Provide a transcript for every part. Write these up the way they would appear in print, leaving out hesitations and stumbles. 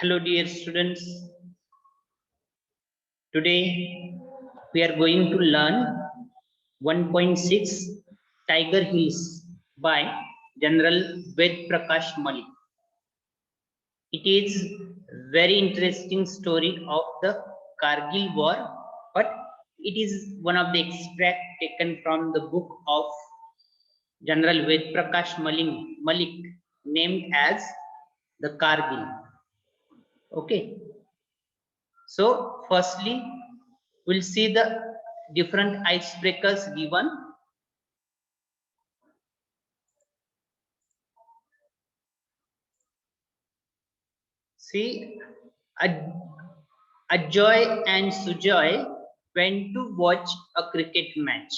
Hello dear students. Today we are going to learn 1.6 Tiger Hills by General Ved Prakash Malik. It is very interesting story of the Kargil war, but it is one of the extract taken from the book of General Ved Prakash Malik named as the Kargil. Okay. So firstly, we'll see the different icebreakers given. See, Ajoy and Sujoy went to watch a cricket match.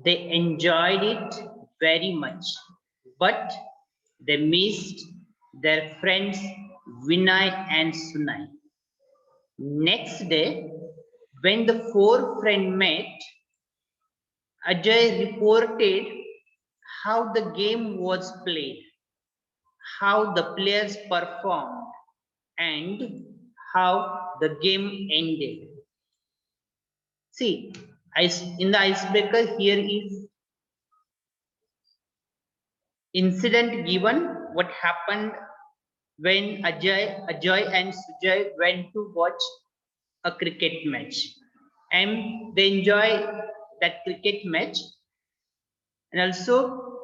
They enjoyed it very much, but they missed their friends Vinay and Sunay. Next day, when the four friends met, Ajay reported how the game was played, how the players performed, and how the game ended. See, in the icebreaker here is incident given, what happened when Ajoy and Sujay went to watch a cricket match. And they enjoy that cricket match. And also,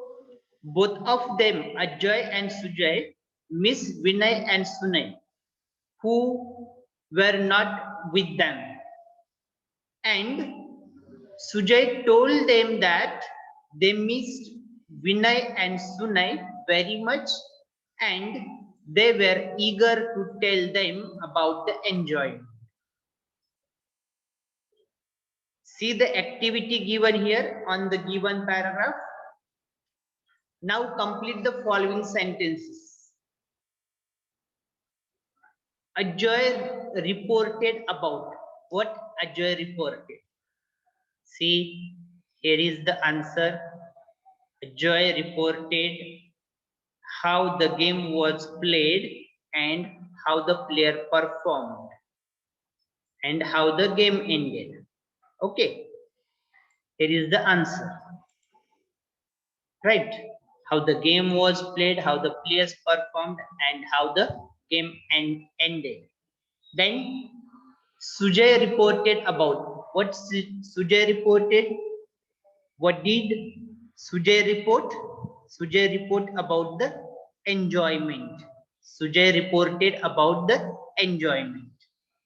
both of them, Ajoy and Sujay, miss Vinay and Sunay, who were not with them. And Sujay told them that they missed Vinay and Sunay very much and they were eager to tell them about the enjoyment. See the activity given here on the given paragraph. Now complete the following sentences. Ajoy reported about. What Ajoy reported? See, here is the answer. Ajoy reported how the game was played and how the player performed and how the game ended. Okay, here is the answer. Right, how the game was played, how the players performed, and how the game ended. Then Sujay reported about. What Sujay reported? What did Sujay report? Sujay report about the enjoyment. Sujay reported about the enjoyment.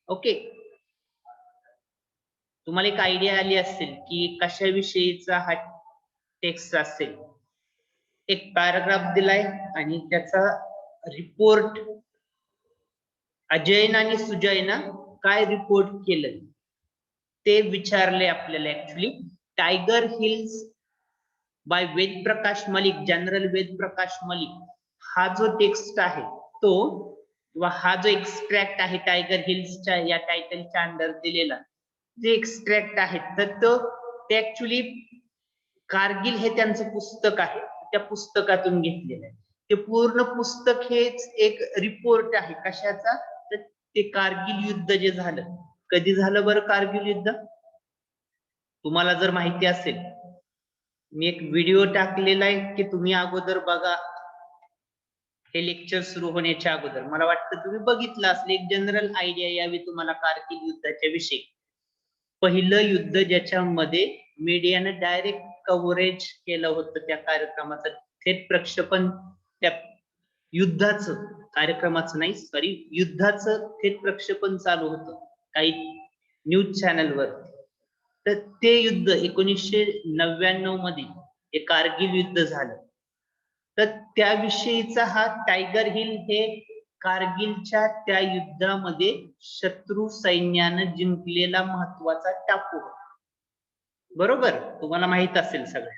Okay. तुम्हाला एक idea आली असेल की कशाविषयीचा हा text असेल. एक paragraph दिलाय आणि त्याचा रिपोर्ट अजयन आणि सुजयनं काय रिपोर्ट केलं ते विचारले आपल्याला. ऍक्च्युली टायगर हिल्स बाय वेद प्रकाश मलिक, जनरल वेद प्रकाश मलिक, हा जो टेक्स्ट आहे तो किंवा हा जो एक्सट्रॅक्ट आहे टायगर हिल्सच्या या टायटलच्या अंडर दिलेला जे एक्सट्रॅक्ट आहे तर ते ऍक्च्युली कारगिल हे त्यांचं पुस्तक आहे, त्या पुस्तकातून घेतलेलं आहे. ते पूर्ण पुस्तक हेच एक रिपोर्ट आहे. कशाचा? तर ते कारगिल युद्ध जे झालं, कधी झालं बरं कारगिल युद्ध? तुम्हाला जर माहिती असेल, मी एक व्हिडिओ टाकलेला आहे की तुम्ही अगोदर बघा. हे लेक्चर सुरू होण्याच्या अगोदर मला वाटतं तुम्ही बघितलं असेल. एक जनरल आयडिया यावी तुम्हाला कारगिल युद्धाच्या विषयी. पहिलं युद्ध ज्याच्यामध्ये मीडियानं डायरेक्ट कव्हरेज केलं होतं त्या कार्यक्रमाचं, थेट प्रक्षेपण त्या युद्धाचं, कार्यक्रमाचं नाही सॉरी, युद्धाचं थेट प्रक्षेपण चालू होतं काही न्यूज चॅनलवर. तर ते युद्ध 1999 मध्ये हे कारगिल युद्ध झालं. तर त्याविषयीचा हा टायगर हिल हे कारगिलच्या त्या युद्धामध्ये शत्रू सैन्यानं जिंकलेला महत्वाचा टापू, बरोबर, तुम्हाला माहित असेल सगळं.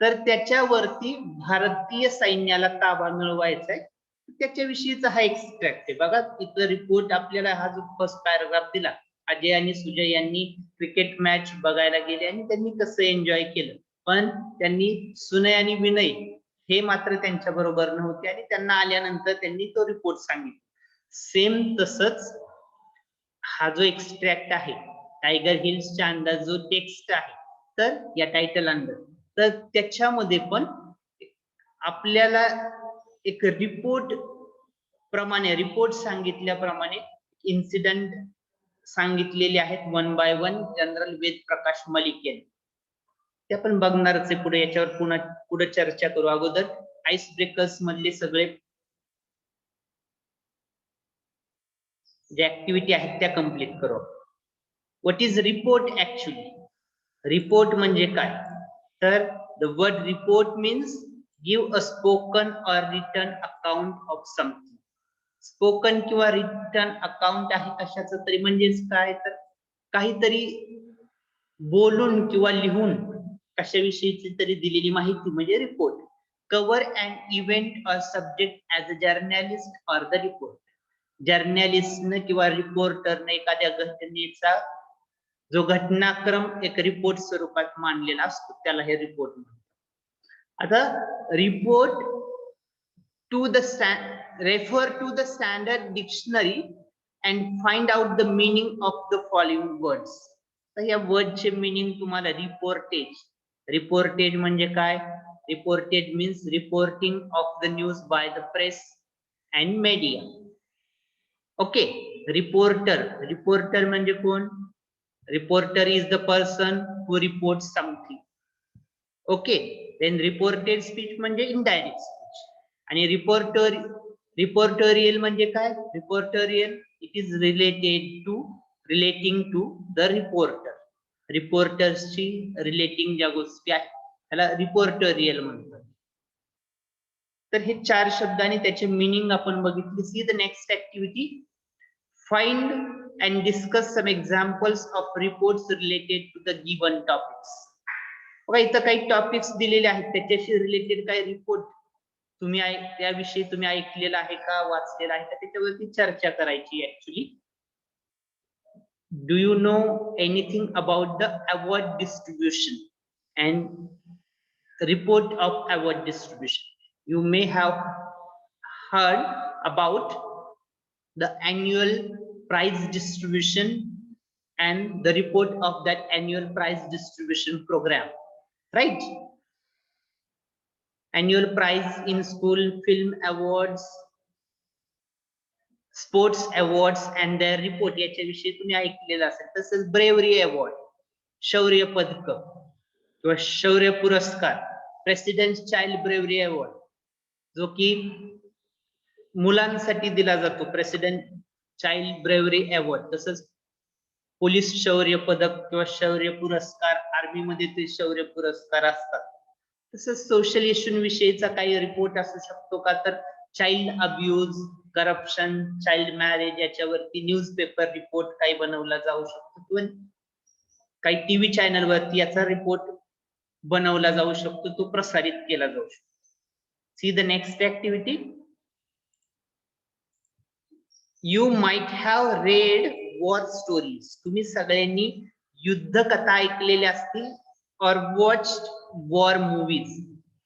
तर त्याच्यावरती भारतीय सैन्याला ताबा मिळवायचा आहे, त्याच्याविषयीचा हा एक्सट्रॅक्ट आहे. बघा इथं रिपोर्ट आपल्याला हा जो फर्स्ट पॅराग्राफ दिला, अजय आणि सुजय यांनी क्रिकेट मॅच बघायला गेले आणि त्यांनी कसं एन्जॉय केलं, पण त्यांनी सुनय आणि विनय हे मात्र त्यांच्या बरोबर नव्हते आणि त्यांना आल्यानंतर त्यांनी तो रिपोर्ट सांगितला. सेम तसंच हा जो एक्सट्रॅक्ट आहे टायगर हिल्सच्या अंडर जो टेक्स्ट आहे तर या टायटल अंडर, तर त्याच्यामध्ये पण आपल्याला एक रिपोर्ट प्रमाणे रिपोर्ट सांगितल्याप्रमाणे इन्सिडेंट सांगितलेले आहेत one by one general Ved Prakash Malik यांनी. ते आपण बघणारच आहे पुढे, याच्यावर पुढे चर्चा करू. अगोदर आईस ब्रेकर्स मधले सगळे जे ऍक्टिव्हिटी आहेत त्या कम्प्लीट करू. What is report actually? Report म्हणजे काय? तर the word report means give a spoken or written account of something. Spoken किंवा रिटन अकाउंट आहे कशाचं तरी, म्हणजेच काय तर काहीतरी बोलून किंवा लिहून कशाविषयीची तरी दिलेली माहिती म्हणजे report. Cover and event or subject as a journalist or the report. जर्नलिस्टने किंवा रिपोर्टरने एखाद्या घटनेचा जो घटनाक्रम एक रिपोर्ट स्वरूपात मांडलेला असतो त्याला हे रिपोर्ट म्हणतात. आता report to the refer to the standard dictionary and find out the meaning of the following words. तर या वर्डचे मीनिंग तुम्हाला रिपोर्टेज म्हणजे काय? Reported means reporting of the news by the press and media. Okay. Reporter म्हणजे कोण? Reporter is the person who report something. Okay. Then reported speech म्हणजे indirect speech. आणि reportorial म्हणजे काय? Reportorial it is relating to the reporter. रिपोर्टर्सची relating ज्या गोष्टी आहेत त्याला रिपोर्टरियल म्हणतात. तर हे 4 शब्दांनी त्याचे मीनिंग आपण बघितले. See the next activity. Find and discuss some examples of reports related to the given topics. बघा इथं काही टॉपिक्स दिलेले आहेत त्याच्याशी रिलेटेड काही रिपोर्ट तुम्ही त्याविषयी तुम्ही ऐकलेला आहे का, वाचलेला आहे का, त्याच्यावरती चर्चा करायची. Actually do you know anything about the award distribution and report of award distribution? You may have heard about the annual prize distribution and the report of that annual prize distribution program, right? Annual prize in school, film awards, sports awards and their report याच्याविषयी तुम्ही ऐकलेलं असेल. तसंच bravery award, शौर्य पदक किंवा शौर्य पुरस्कार, प्रेसिडेंट चाइल्ड ब्रेवरी अवॉर्ड जो की मुलांसाठी दिला जातो, प्रेसिडेंट चाइल्ड ब्रेवरी अवॉर्ड. तसंच पोलीस शौर्य पदक किंवा शौर्य पुरस्कार, आर्मी मध्ये ते शौर्य पुरस्कार असतात. तसंच सोशल इश्यू विषयीचा काही रिपोर्ट असू शकतो का? तर child abuse, corruption, child marriage याच्यावरती न्यूजपेपर रिपोर्ट काही बनवला जाऊ शकतो किंवा काही टीव्ही चॅनल वरती याचा रिपोर्ट बनवला जाऊ शकतो, तो प्रसारित केला जाऊ शकतो. C the next activity. You might have red war stories. तुम्ही सगळ्यांनी युद्ध कथा ऐकलेल्या असतील और वॉच्ड वॉर मूवीज.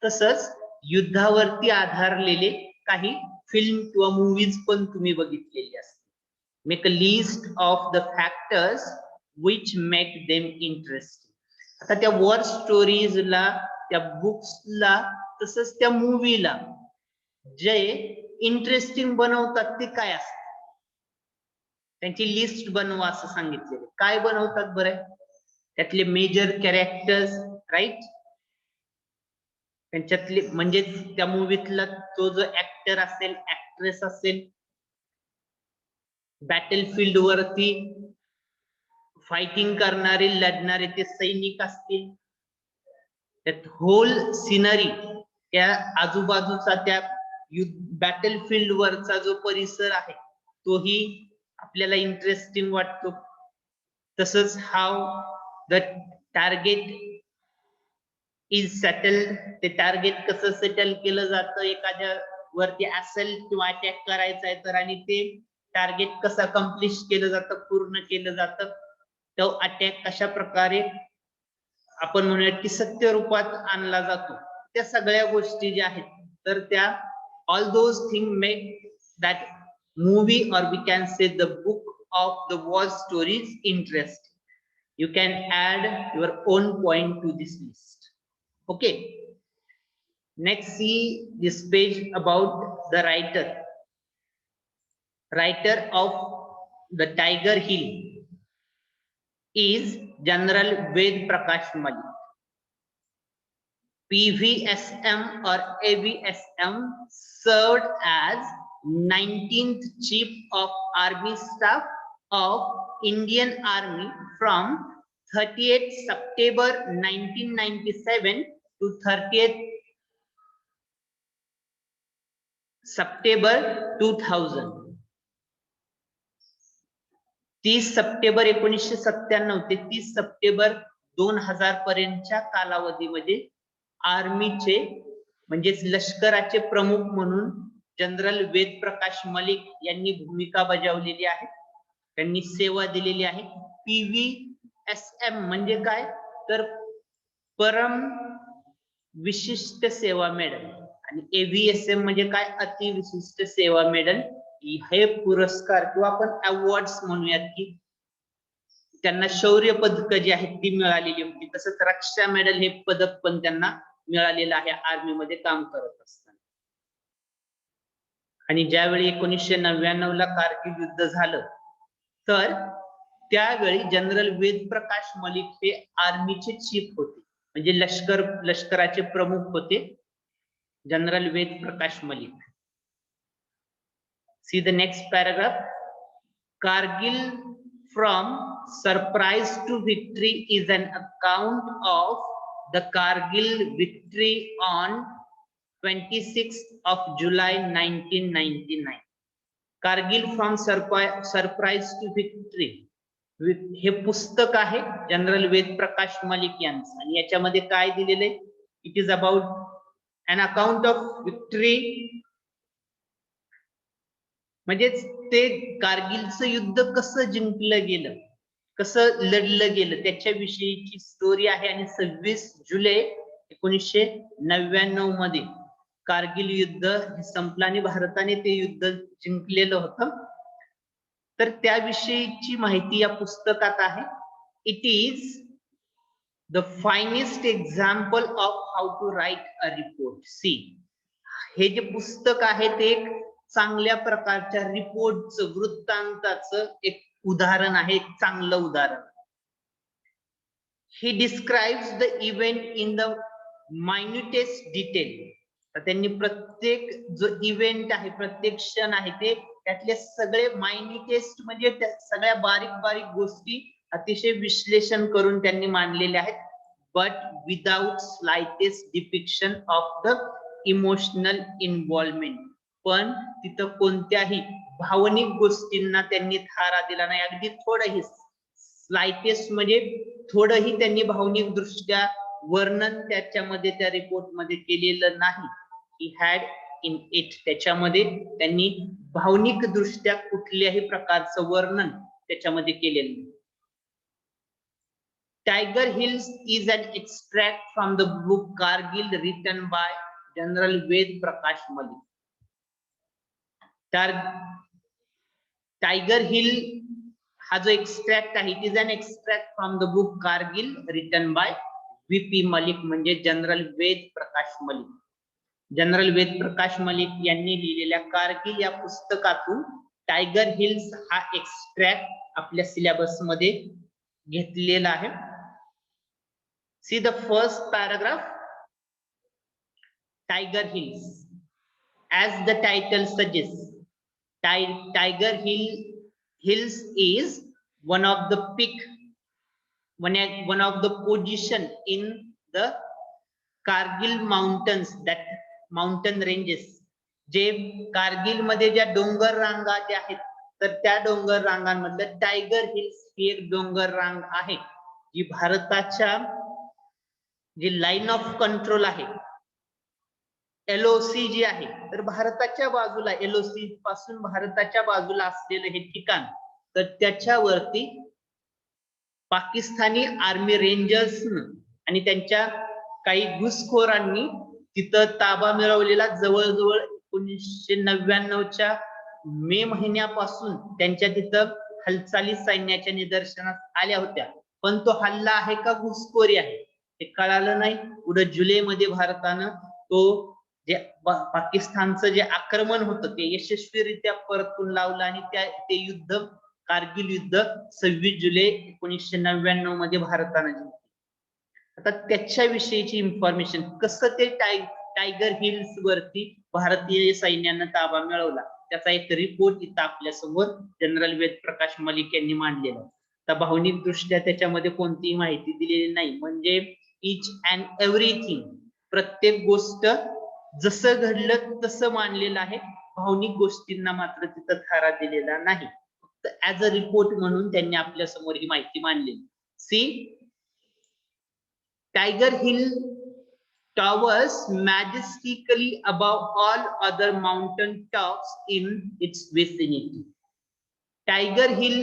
तसंच युद्धावरती आधारलेले काही फिल्म किंवा मूवीज पण तुम्ही बघितलेली असतील. Make a list of the factors which make them interesting. आता त्या वॉर स्टोरीजला, त्या बुक्सला, तसंच त्या मूवीला जे इंटरेस्टिंग बनवतात ते काय असतात? त्यांची लिस्ट बनवा असं सांगितलेलं. काय बनवतात बरं? त्यातले मेजर कॅरेक्टर्स, राईट? त्यांच्यातले म्हणजे त्या मूवीतला तो जो ऍक्टर असेल, ऍक्ट्रेस असेल, बॅटल फील्ड वरती फायटिंग करणारे, लढणारे ते सैनिक असतील, त्यात होल सिनरी, त्या आजूबाजूचा त्या बॅटल फील्ड वरचा जो परिसर आहे तोही आपल्याला इंटरेस्टिंग वाटतो. तसंच हाव द टार्गेट इज सेटल्ड, ते टार्गेट कसं सेटल केलं जातं, एखाद्या वरती असेल किंवा अटॅक करायचा आहे तर, आणि ते टार्गेट कसं कम्प्लीट केलं जातं, पूर्ण केलं जातं, तो अटॅक कशा प्रकारे आपण म्हणूया की सत्य रूपात आणला जातो, त्या सगळ्या गोष्टी ज्या आहेत तर त्या all those thing make that movie, or we can say the book of the war stories interest. You can add your own point to this list. Okay, next see this page about the writer of the Tiger Hill is General Ved Prakash Malik. PVSM or AVSM served as 19th Chief of Army Staff of Indian Army from 30th September 1997 to 30th September 2000. 30 September 1997 ते 30 September 2000 पर्यंतच्या कालावधीमध्ये आर्मीचे म्हणजेच लष्कराचे प्रमुख म्हणून general Ved Prakash Malik यांनी भूमिका बजावलेली आहे, त्यांनी सेवा दिलेली आहे. PVSM म्हणजे काय तर परम विशिष्ट सेवा मेडल आणि AVSM म्हणजे काय अति विशिष्ट सेवा मेडल. हे पुरस्कार किंवा आपण अवॉर्ड्स म्हणूयात की त्यांना शौर्य पदक जी आहेत ती मिळालेली होती. तसंच रक्षा मेडल हे पदक पण त्यांना मिळालेलं आहे आर्मी मध्ये काम करत असताना. आणि ज्यावेळी 1999 ला कारगिल युद्ध झालं तर त्यावेळी जनरल वेद प्रकाश मलिक हे आर्मीचे चीफ होते, म्हणजे लष्कराचे प्रमुख होते general Ved Prakash Malik. See the next paragraph. Kargil from surprise to victory is an account of the Kargil victory on 26th of July 1999. Kargil from surprise to victory हे पुस्तक आहे जनरल वेद प्रकाश मलिक यांचं आणि याच्यामध्ये काय दिलेलं आहे? It is about an account of victory, म्हणजे ते कारगिलचं युद्ध कसं जिंकलं गेलं, कसं लढलं गेलं त्याच्याविषयीची स्टोरी आहे. आणि 26 जुलै 1999 मध्ये कारगिल युद्ध संपलं आणि भारताने ते युद्ध जिंकलेलं होतं. तर त्याविषयीची माहिती या पुस्तकात आहे. It is the finest example of how to write a report. See, हे जे पुस्तक आहे ते एक चांगल्या प्रकारच्या रिपोर्टचं वृत्तांताचं एक उदाहरण आहे, एक चांगलं उदाहरण. ही describes the event in the minutest detail. त्यांनी प्रत्येक जो इव्हेंट आहे, प्रत्येक क्षण आहे ते त्यातले सगळे मायन्युटेस्ट म्हणजे त्या सगळ्या बारीक बारीक गोष्टी अतिशय विश्लेषण करून त्यांनी मांडलेले आहेत. But without slightest depiction of the emotional involvement. पण तिथं कोणत्याही भावनिक गोष्टींना त्यांनी थारा दिला नाही. अगदी थोडंही स्लाइटेस्ट म्हणजे थोडंही त्यांनी भावनिक दृष्ट्या वर्णन त्याच्यामध्ये त्या रिपोर्ट मध्ये केलेलं नाही. ही हॅड इन इट, त्याच्यामध्ये त्यांनी भावनिक दृष्ट्या कुठल्याही प्रकारचं वर्णन त्याच्यामध्ये केलेलं नाही. Tiger Hills is an extract from the book Kargil written by General Ved Prakash Malik. Tiger Hill हा जो एक्स्ट्रॅक्ट आहे, it is an extract from the book Kargil written by VP Malik, म्हणजे जनरल वेद प्रकाश मलिक. जनरल वेद प्रकाश मलिक यांनी लिहिलेल्या कारगिल या पुस्तकातून टायगर हिल्स हा extract आपल्या सिलेबस मध्ये घेतलेला आहे. See the first paragraph. Tiger Hills, as the title suggests, Tiger Hills is one of the peak, one of the position in the Kargil mountains, that mountain ranges. जे कारगिल मध्ये ज्या डोंगर रांगा ज्या आहेत तर त्या डोंगर रांगांमधलं टायगर हिल्स ही एक डोंगर रांग आहे जी भारताच्या जी लाईन ऑफ कंट्रोल आहे LOC जी आहे तर भारताच्या बाजूला, LOC पासून भारताच्या बाजूला असलेलं हे ठिकाण, तर त्याच्यावरती पाकिस्तानी आर्मी रेंजर्स आणि त्यांच्या काही घुसखोरांनी तिथं ताबा मिळवलेला जवळजवळ 1999च्या मे महिन्यापासून त्यांच्या तिथं हालचाली सैन्याच्या निदर्शनास आल्या होत्या, पण तो हल्ला आहे का घुसखोरी आहे हे कळालं नाही. पुढे जुलैमध्ये भारतानं तो जे पाकिस्तानचं जे आक्रमण होतं ते यशस्वीरित्या परतून लावलं आणि ते युद्ध कारगिल युद्ध 26 जुलै 1999 मध्ये भारतानं जिंकलं. आता त्याच्याविषयीची इन्फॉर्मेशन, कसं ते टायगर हिल्स वरती भारतीय सैन्यानं ताबा मिळवला, त्याचा एक रिपोर्ट इथं आपल्या समोर जनरल वेद प्रकाश मलिक यांनी मांडलेला. तर भावनिक दृष्ट्या त्याच्यामध्ये कोणतीही माहिती दिलेली नाही, म्हणजे इच अँड एव्हरीथिंग, प्रत्येक गोष्ट जसं घडलं तसं मांडलेलं आहे. भावनिक गोष्टींना मात्र तिथं थारा दिलेला नाही, फक्त ऍज अ रिपोर्ट म्हणून त्यांनी आपल्या समोर ही माहिती मांडलेली. See, Tiger Hill towers majestically above all other mountain tops in its vicinity. Tiger hill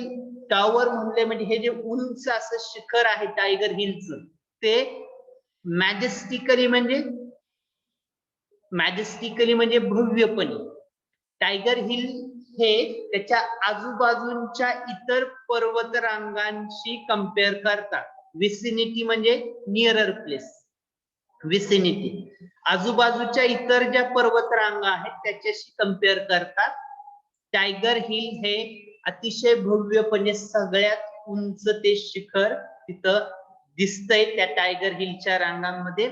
tower म्हणले म्हणजे हे जे उंच असं शिखर आहे टायगर हिलचं, ते मॅजेस्टिकली म्हणजे भव्यपणे. टायगर हिल हे त्याच्या आजूबाजूच्या इतर पर्वत रांगांशी कम्पेअर करतात. विसिनिटी म्हणजे नियरर प्लेस, विसिनिटी आजूबाजूच्या इतर ज्या पर्वत रांगा आहेत त्याच्याशी कम्पेअर करतात. टायगर हिल हे अतिशय भव्यपणे सगळ्यात उंच ते शिखर तिथं दिसतंय त्या टायगर हिलच्या रांगांमध्ये.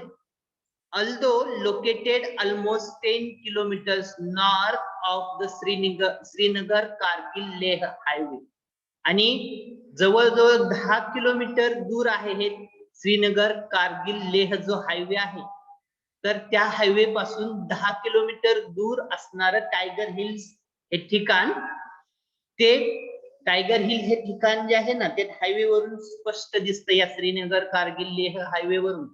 Although located almost 10 kilometers north of the Srinagar Kargil Leh highway, आणि जवळजवळ 10 किलोमीटर दूर आहे हे श्रीनगर कारगिल लेह जो हायवे आहे, तर त्या हायवे पासून 10 किलोमीटर दूर असणारं टायगर हिल्स हे ठिकाण, ते टायगर हिल हे ठिकाण जे आहे ना ते हायवे वरून स्पष्ट दिसतं. या श्रीनगर कारगिल लेह हायवे वरून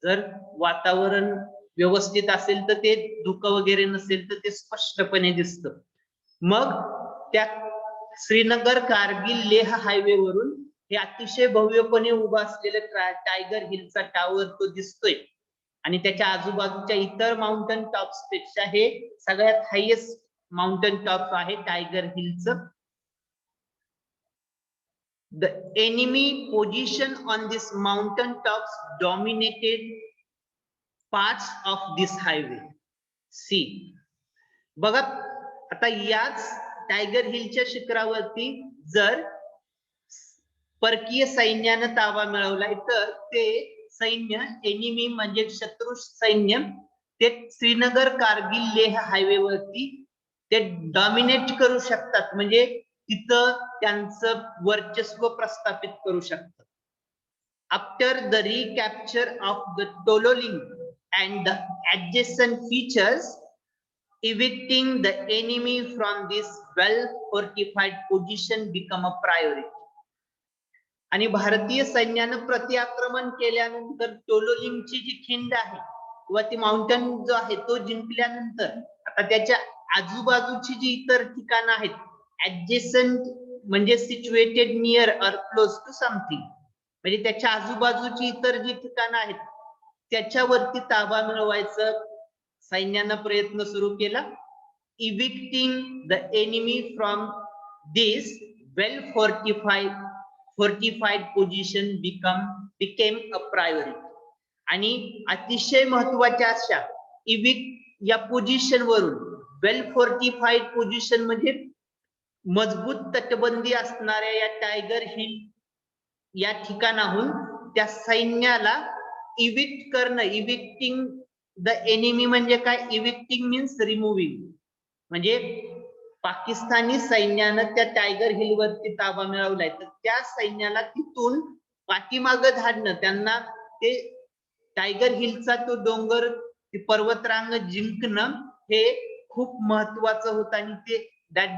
जर वातावरण व्यवस्थित असेल तर ते धुकं वगैरे नसेल तर ते स्पष्टपणे दिसतं. मग त्या श्रीनगर कारगिल लेह हायवे वरून हे अतिशय भव्यपणे उभा असलेलं टायगर हिलचा टावर तो दिसतोय, आणि त्याच्या आजूबाजूच्या इतर माउंटन टॉप्स पेक्षा हे सगळ्यात हायेस्ट माउंटन टॉप आहे tiger हिलचं. The enemy position on this mountain tops dominated parts of this highway. See, बघा आता याच टायगर हिलच्या शिखरावरती जर परकीय सैन्यानं ताबा मिळवलाय तर ते सैन्य, एनिमी म्हणजे शत्रू सैन्य, ते श्रीनगर कारगिल लेह हायवे वरती ते डॉमिनेट करू शकतात, म्हणजे तिथं त्यांचं वर्चस्व प्रस्थापित करू शकतात. After the recapture of the Tololing and the adjacent features, evicting the enemy from this well fortified position become a priority. आणि भारतीय सैन्यानं प्रतिआक्रमण केल्यानंतर टोलोलिंगची जी खिंड आहे किंवा ती माउंटन जो आहे तो जिंकल्यानंतर आता त्याच्या आजूबाजूची जी इतर ठिकाणं आहेत, ऍडजेसंट म्हणजे situated near or close to something, म्हणजे त्याच्या आजूबाजूची इतर जी ठिकाणं आहेत त्याच्यावरती ताबा मिळवायचं सैन्यानं प्रयत्न सुरू केला. Evicting the enemy from this well fortified position became a priority. आणि अतिशय महत्वाच्या अशा इविक्ट या पोझिशन वरून, वेल फोर्टिफाईड पोझिशन म्हणजे मजबूत तटबंदी असणाऱ्या या टायगर हिल या ठिकाणाहून त्या सैन्याला इविक्ट करणं, इविक्टिंग द एनिमी म्हणजे काय, इविक्टिंग मीन्स रिमुव्हिंग, म्हणजे पाकिस्तानी सैन्यानं त्या टायगर हिल वरती ताबा मिळवलाय तर त्या सैन्याला तिथून पाठीमागं धाडणं, त्यांना ते टायगर हिलचा तो डोंगर, ती पर्वतरांग जिंकणं हे खूप महत्वाचं होतं आणि ते दॅट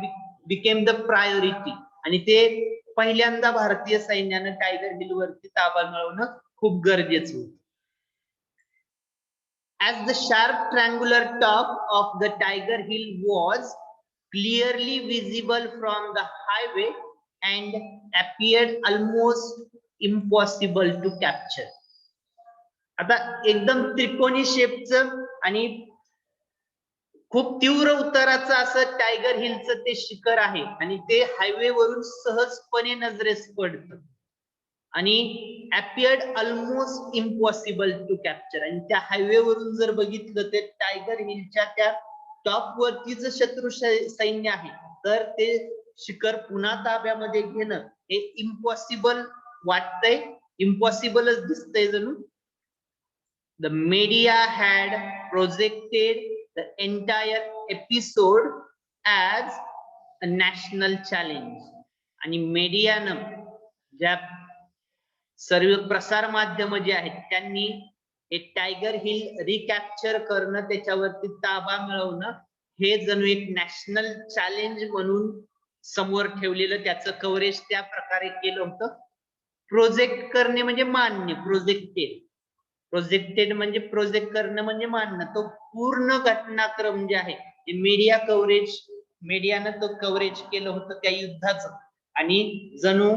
बिकेम द प्रायोरिटी. आणि ते पहिल्यांदा भारतीय सैन्यानं टायगर हिल वरती ताबा मिळवणं खूप गरजेचं होतं. As the sharp triangular top of the Tiger Hill was clearly visible from the highway and appeared almost impossible to capture. आता एकदम त्रिकोणी शेपचं आणि खूप तीव्र उताराचं असं टायगर हिलचं ते शिखर आहे आणि ते हायवे वरून सहजपणे नजरेस पडतं आणि appeared almost impossible to capture. आणि त्या हायवे वरून जर बघितलं तर टायगर हिलच्या त्या टॉप वरती जर शत्रू सैन्य आहे तर ते शिखर पुन्हा ताब्यामध्ये घेणं हे इम्पॉसिबल वाटतंय, इम्पॉसिबलच दिसतंय जणू. The media had projected the entire episode as a national challenge. आणि मीडियानं ज्या सर्व प्रसार माध्यम जे आहेत त्यांनी एक टायगर हिल रिकॅप्चर करणं, त्याच्यावरती ताबा मिळवणं हे जणू एक नॅशनल चॅलेंज म्हणून समोर ठेवलेलं त्याचं कव्हरेज त्या प्रकारे केलं होतं. प्रोजेक्ट करणे म्हणजे मानणे, प्रोजेक्टेड म्हणजे प्रोजेक्ट करणं म्हणजे मानणं. तो पूर्ण घटनाक्रम जे आहे ते मीडिया कव्हरेज, मीडियानं तो कव्हरेज केलं होतं त्या युद्धाचं आणि जणू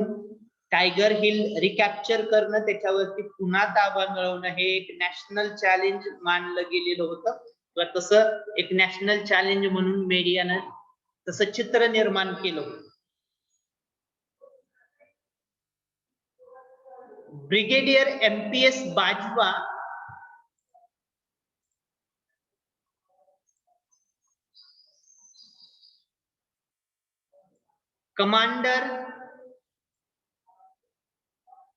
टायगर हिल रिकॅप्चर करणं, त्याच्यावरती पुन्हा ताबा मिळवणं हे एक नॅशनल चॅलेंज मानलं गेलेलं होतं. किंवा तसं एक नॅशनल चॅलेंज म्हणून मीडियानं तसं चित्र निर्माण केलं होतं. Brigadier MPS Bajwa commander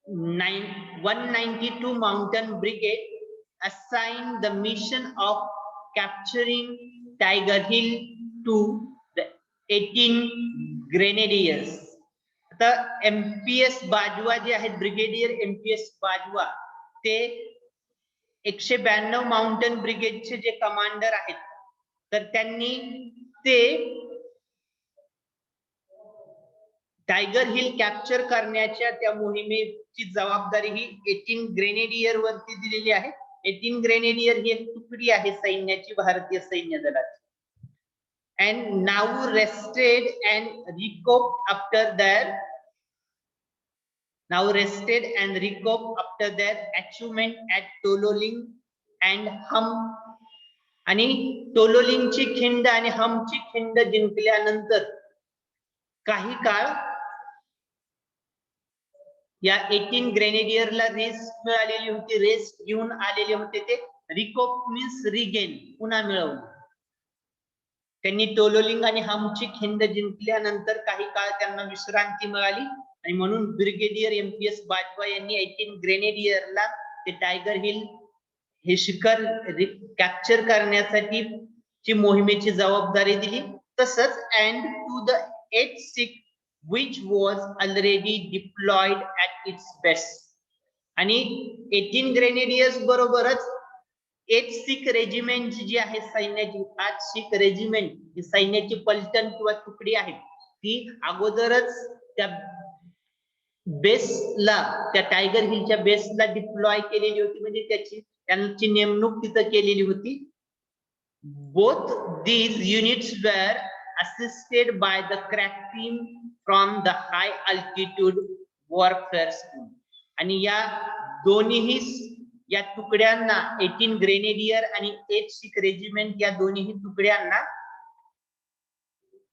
192 Mountain Brigade assigned the mission of capturing Tiger Hill to the 18 Grenadiers. आता MPS बाजवा जे आहेत, ब्रिगेडियर MPS बाजवा ते 192 माउंटन ब्रिगेडचे जे कमांडर आहेत तर त्यांनी ते टायगर हिल कॅप्चर करण्याच्या त्या मोहिमेची जबाबदारी ही 18 ग्रेनेडियर वरती दिलेली आहे. 18 ग्रेनेडियर ही एक तुकडी आहे सैन्याची, भारतीय सैन्य दलाची. and now rested and recouped after their achievement at Tololing and Hum. आणि टोलोलिंगची खिंड आणि हमची खिंड जिंकल्यानंतर काही काळ या 18 ग्रेनेडियरला रेस्ट मिळालेली होती, रेस्ट घेऊन आलेले होते. ते रिकोप मीन्स रिगेन, पुन्हा मिळवलं. त्यांनी टोलोलिंग आणि हमची खिंड जिंकल्यानंतर काही काळ त्यांना विश्रांती मिळाली आणि म्हणून ब्रिगेडियर MPS बाजवा यांनी 18 ग्रेनेडियरला ते टायगर हिल हे शिखर कॅप्चर करण्यासाठी ची मोहिमेची जबाबदारी दिली. तसंच and to the 8th Sikh which was already deployed at its best. आणि 18 ग्रेनेडियर्स बरोबरच 8th Sikh रेजिमेंट जी आहे सैन्याची, 8th Sikh रेजिमेंट ही सैन्याची पलटण किंवा तुकडी आहे, ती अगोदरच त्या बेसला, त्या टायगर हिलच्या बेसला डिप्लॉय केलेली होती, म्हणजे त्यांची नेमणूक तिथं केलेली होती. Both these units were assisted by the crack team from the high altitude warfare school. आणि या दोन्हीही या तुकड्यांना 18 ग्रेनेडियर आणि 8th Sikh रेजिमेंट या दोन्ही तुकड्यांना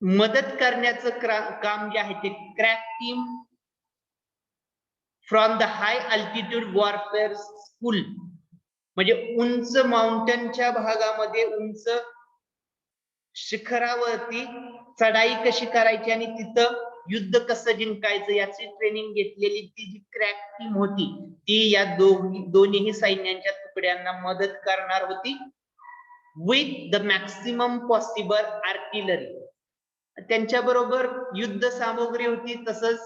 मदत करण्याचं काम जे आहे ते crack team from the high altitude warfare school, म्हणजे उंच माउंटनच्या भागामध्ये, उंच शिखरावरती चढाई कशी करायची आणि तिथं युद्ध कसं जिंकायचं याची ट्रेनिंग घेतलेली ती जी क्रॅक टीम होती, ती या दोन्ही सैन्यांच्या तुकड्यांना मदत करणार होती. With the maximum possible artillery, त्यांच्या बरोबर युद्ध सामुग्री होती, तसंच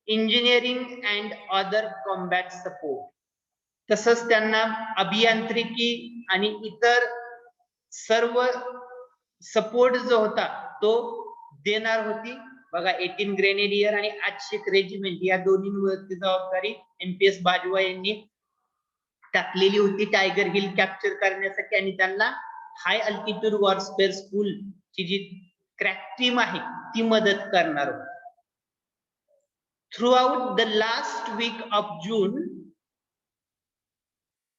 engineering and other combat support, तसंच त्यांना अभियांत्रिकी आणि इतर सर्व सपोर्ट जो होता तो देणार होती. बघा, 18 ग्रेनेडियर आणि 8th Sikh रेजिमेंट या दोन्हींवरती जबाबदारी MPS बाजवा यांनी टाकलेली होती टायगर हिल कॅप्चर करण्यासाठी, आणि त्यांना हाय अल्टिट्यूड वॉरफेअर स्कूल ची जी क्रॅक टीम आहे ती मदत करणार होती. Throughout the last week of June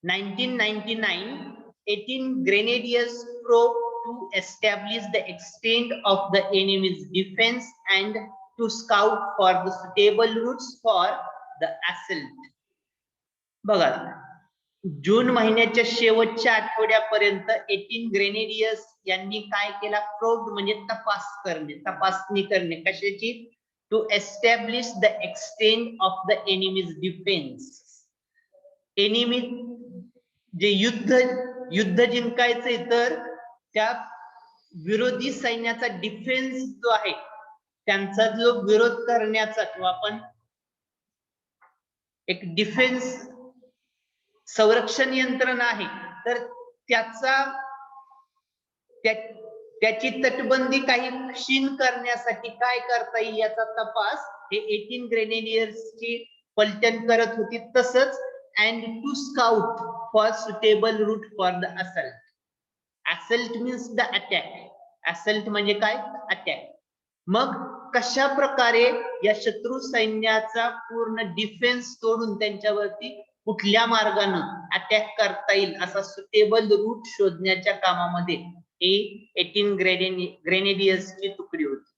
1999, 18 Grenadiers probed to establish the extent of the enemy's defense and to scout for the suitable routes for the assault. बघा, जून महिन्याच्या शेवटच्या आठवड्यापर्यंत 18 ग्रेनेडियर्स यांनी काय केला? प्रोब म्हणजे तपासणी करणे कशाची? To establish the extent of the enemy's defence. Enemy जे युद्ध जिंकायचंय तर त्या विरोधी सैन्याचा डिफेन्स जो आहे, त्यांचा जो विरोध करण्याचा किंवा आपण एक डिफेन्स संरक्षण यंत्रणा आहे, तर त्याची तटबंदी काही क्षीण करण्यासाठी काय करता येईल याचा तपास हे 18 ग्रेनेडियर्सची पलटण करत होती. तसंच and to scout for suitable route for the assault. Assault means the attack. Assault म्हणजे काय? अटॅक. मग कशा प्रकारे या शत्रू सैन्याचा पूर्ण डिफेन्स तोडून त्यांच्यावरती कुठल्या मार्गाने अटॅक करता येईल असा सुटेबल रूट शोधण्याच्या कामामध्ये ही 18 ग्रेनेडियर्सची तुकडी होती.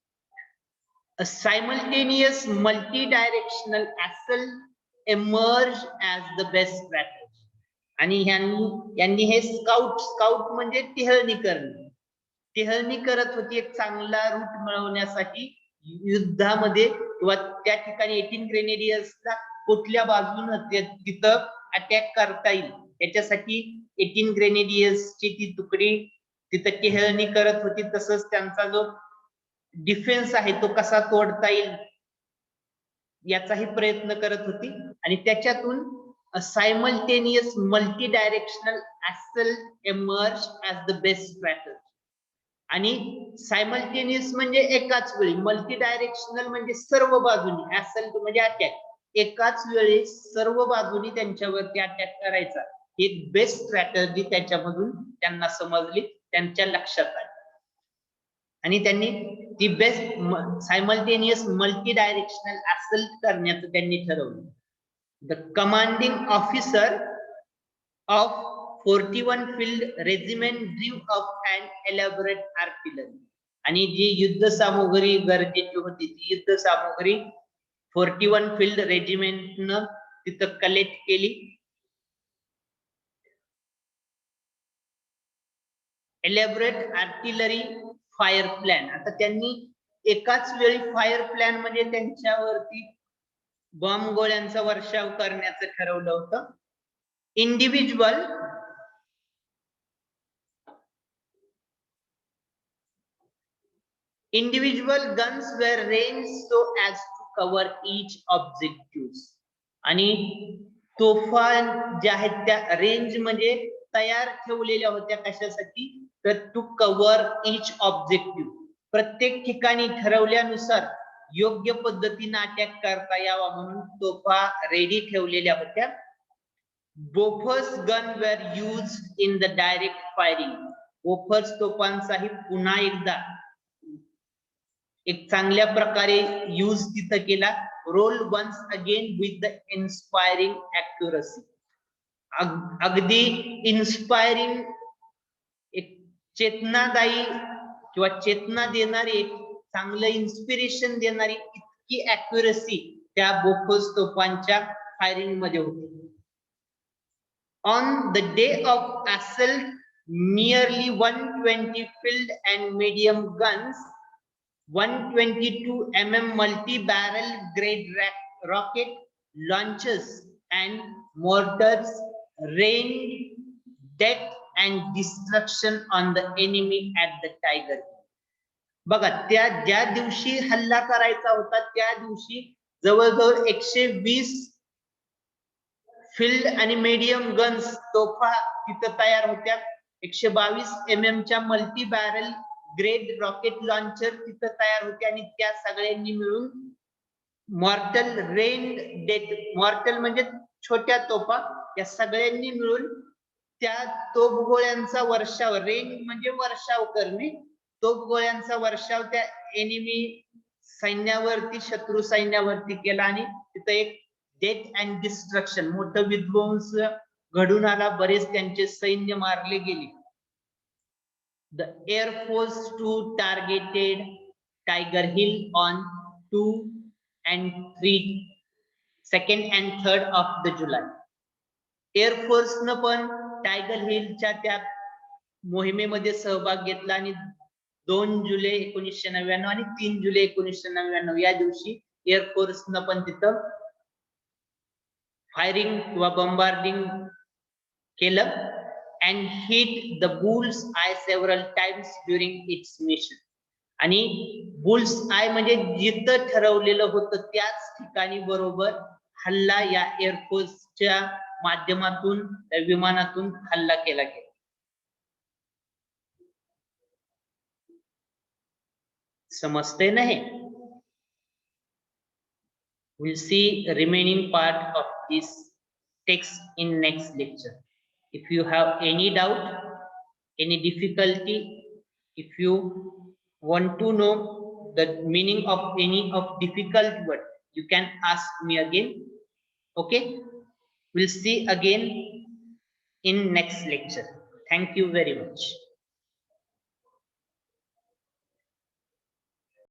A simultaneous multi-directional assault emerged as the best strategy. आणि यांनी हे स्काउट म्हणजे टेहळणी करत होती एक चांगला रूट मिळवण्यासाठी युद्धामध्ये, किंवा त्या ठिकाणी 18 ग्रेनेडियर्सला कुठल्या बाजून तिथं अटॅक करता येईल याच्यासाठी 18 ग्रेनेडियर्सची ती तुकडी तिथं टेहळणी करत होती. तसंच त्यांचा जो डिफेन्स आहे तो कसा तोडता येईल याचाही प्रयत्न करत होती. आणि त्याच्यातून simultaneous multi directional assault emerge as the best strategy. आणि सायमल्टेनियस म्हणजे एकाच वेळी, मल्टी डायरेक्शनल म्हणजे सर्व बाजूनी, असल्ट म्हणजे अटॅक, एकाच वेळी सर्व बाजूनी त्यांच्यावरती अटॅक करायचा, ही बेस्ट स्ट्रॅटेजी त्याच्यामधून त्यांना समजली, त्यांच्या लक्षात आली. आणि त्यांनी ती best simultaneous multi directional assault करण्याचं त्यांनी ठरवलं. The commanding officer of 41 field regiment drew up an elaborate artillery. आणि जी युद्ध सामुग्री गरजेची होती ती युद्ध सामुग्री 41 field regiment न तिथं कलेक्ट केली. Elaborate artillery fire plan. आता त्यांनी एकाच वेळी फायर प्लॅन म्हणजे त्यांच्यावरती बॉम्ब गोळ्यांचा वर्षाव करण्याचं ठरवलं होतं. Individual guns were ranged so as to cover each objectives. आणि तोफा ज्या आहेत त्या रेंज म्हणजे तयार ठेवलेल्या होत्या कशासाठी? तर टू कव्हर ईच ऑब्जेक्टिव्ह. प्रत्येक ठिकाणी ठरवल्यानुसार योग्य पद्धतीने अटॅक करता यावा म्हणून तोफा रेडी ठेवलेल्या होत्या. Bofors gun were used in the direct firing. Bofors तोफांचाही पुन्हा एकदा एक चांगल्या प्रकारे यूज तिथं केला. Role once again with the inspiring accuracy. अगदी इन्स्पायरिंग, एक चेतनादायी किंवा चेतना देणारी, एक चांगलं इन्स्पिरेशन देणारी इतकी ॲक्युरसी त्या बोफर्स तोफांच्या फायरिंग मध्ये होती. On the day of assault, nearly 120 field and medium guns, 122 mm multi-barrel grade rocket launchers and mortars rained death and destruction on the enemy at the Tiger. बघा, त्या ज्या दिवशी हल्ला करायचा होता त्या दिवशी जवळजवळ 120 फील्ड आणि मीडियम गन्स तोफा तिथं तयार होत्या. 122 mm च्या multi barrel grade rocket launcher तिथं तयार होते. आणि त्या सगळ्यांनी मिळून मॉर्टल रेन डेथ, मॉर्टल म्हणजे छोट्या तोफा, या सगळ्यांनी मिळून त्या तोफगोळ्यांचा वर्षाव, रेन म्हणजे वर्षाव करणे, तोफगोळ्यांचा वर्षाव त्या एनिमी सैन्यावरती, शत्रू सैन्यावरती केला. आणि तिथं एक डेथ अँड डिस्ट्रक्शन, मोठं विध्वंस घडून आला, बरेच त्यांचे सैन्य मारले गेले. The Air Force 2 targeted Tiger Hill on 2 and 3 2nd and 3rd of the July. Air फोर्सनं पण टायगर हिलच्या त्या मोहिमेमध्ये सहभाग घेतला आणि 2 जुलै 1999 आणि 3 जुलै 1999 या दिवशी एअर फोर्सनं पण तिथं फायरिंग किंवा बॉम्बार्डिंग केलं and hit the bull's eye several times during its mission. आणि बुल्स आय म्हणजे जिथं ठरवलेलं होतं त्याच ठिकाणी बरोबर हल्ला या एअरफोर्सच्या माध्यमातून विमानातून हल्ला केला गेला. समजते नाही? We'll see remaining part of this text in next lecture. If you have any doubt, any difficulty, if you want to know the meaning of any of difficult word, you can ask me again. Okay, we'll see again in next lecture. Thank you very much.